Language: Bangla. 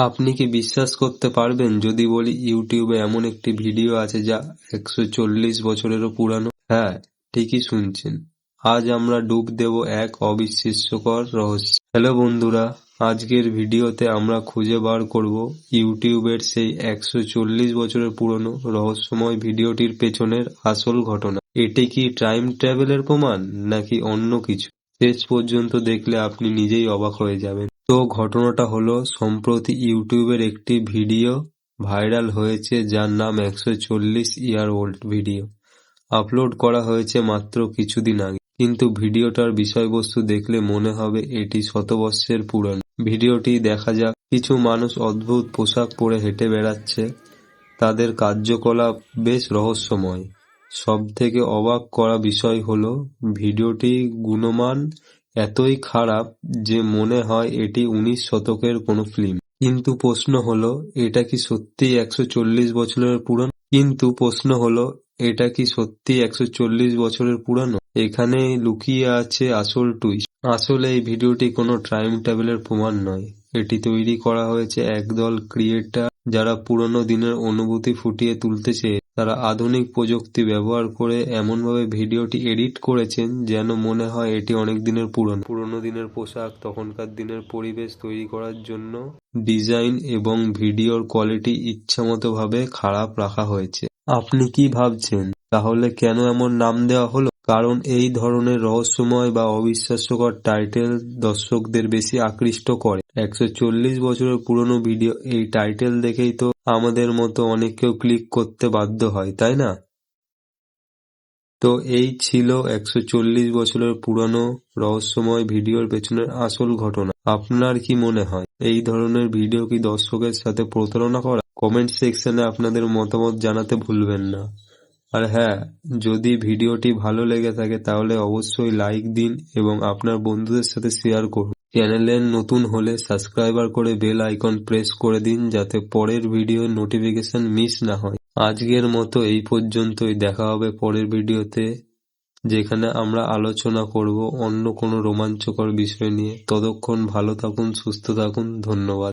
আপনি কি বিশ্বাস করতে পারবেন যদি বলি ইউটিউবে এমন একটি ভিডিও আছে যা 140 বছরেরও পুরানো? হ্যাঁ, ঠিকই শুনছেন। আজ আমরা ডুব দেব এক অবিশ্বাস্যকর রহস্যে। হ্যালো বন্ধুরা, আজকের ভিডিওতে আমরা খুঁজে বার করব ইউটিউবের সেই 140 বছরের পুরনো রহস্যময় ভিডিওটির পেছনের আসল ঘটনা। এটি কি টাইম ট্রাভেলের প্রমাণ নাকি অন্য কিছু? শেষ পর্যন্ত দেখলে আপনি নিজেই অবাক হয়ে যাবেন। তো ঘটনাটা হলো, সম্প্রতি ইউটিউবের একটি ভিডিও ভাইরাল হয়েছে যার নাম 140 ইয়ার ওল্ড ভিডিও। আপলোড করা হয়েছে মাত্র কিছুদিন আগে, কিন্তু ভিডিওটার বিষয়বস্তু দেখলে মনে হবে এটি শতবর্ষের পুরনো। ভিডিওটি দেখা যাক। কিছু মানুষ অদ্ভুত পোশাক পরে হেঁটে বেড়াচ্ছে, তাদের কার্যকলাপ বেশ রহস্যময়। সবথেকে অবাক করা বিষয় হলো ভিডিওটি গুণমান এতই খারাপ যে মনে হয় এটি 19 শতকের কোনো ফিল্ম। কিন্তু প্রশ্ন হলো, এটা কি সত্যিই 140 বছরের পুরনো? এখানেই লুকিয়ে আছে আসল টুইস্ট। আসলে এই ভিডিওটি কোনো টাইম ট্রাভেলের প্রমাণ নয়। এটি তৈরি করা হয়েছে একদল ক্রিয়েটর যারা পুরনো দিনের অনুভূতি ফুটিয়ে তুলতে চেয়ে। তারা আধুনিক প্রযুক্তি ব্যবহার করে এমনভাবে ভিডিওটি এডিট করেছেন যেন মনে হয় এটি অনেক দিনের পুরনো। পুরনো দিনের পোশাক, তখনকার দিনের পরিবেশ তৈরি করার জন্য ডিজাইন এবং ভিডিওর কোয়ালিটি ইচ্ছামতো ভাবে খারাপ রাখা হয়েছে। আপনি কি ভাবছেন, তাহলে কেন এমন নাম দেওয়া হলো? কারণ এই ধরনের রহস্যময় বা অবিশ্বাস্যকর টাইটেল দর্শকদের বেশি আকৃষ্ট করে। 140 বছরের পুরনো ভিডিও, এই টাইটেল দেখেই তো আমাদের মতো অনেকেও ক্লিক করতে বাধ্য হয়, তাই না? তো এই ছিল 140 বছরের পুরনো রহস্যময় ভিডিওর পেছনের আসল ঘটনা। আপনার কি মনে হয় এই ধরনের ভিডিও কি দর্শকের সাথে প্রতারণা করা? কমেন্ট সেকশনে আপনাদের মতামত জানাতে ভুলবেন না। আর হ্যাঁ, যদি ভিডিওটি ভালো লেগে থাকে তাহলে অবশ্যই লাইক দিন এবং আপনার বন্ধুদের সাথে শেয়ার করুন। চ্যানেলে নতুন হলে সাবস্ক্রাইবার করে বেল আইকন প্রেস করে দিন যাতে পরের ভিডিওর নোটিফিকেশন মিস না হয়। আজকের মতো এই পর্যন্তই। দেখা হবে পরের ভিডিওতে, যেখানে আমরা আলোচনা করব অন্য কোনো রোমাঞ্চকর বিষয় নিয়ে। ততক্ষণ ভালো থাকুন, সুস্থ থাকুন। ধন্যবাদ।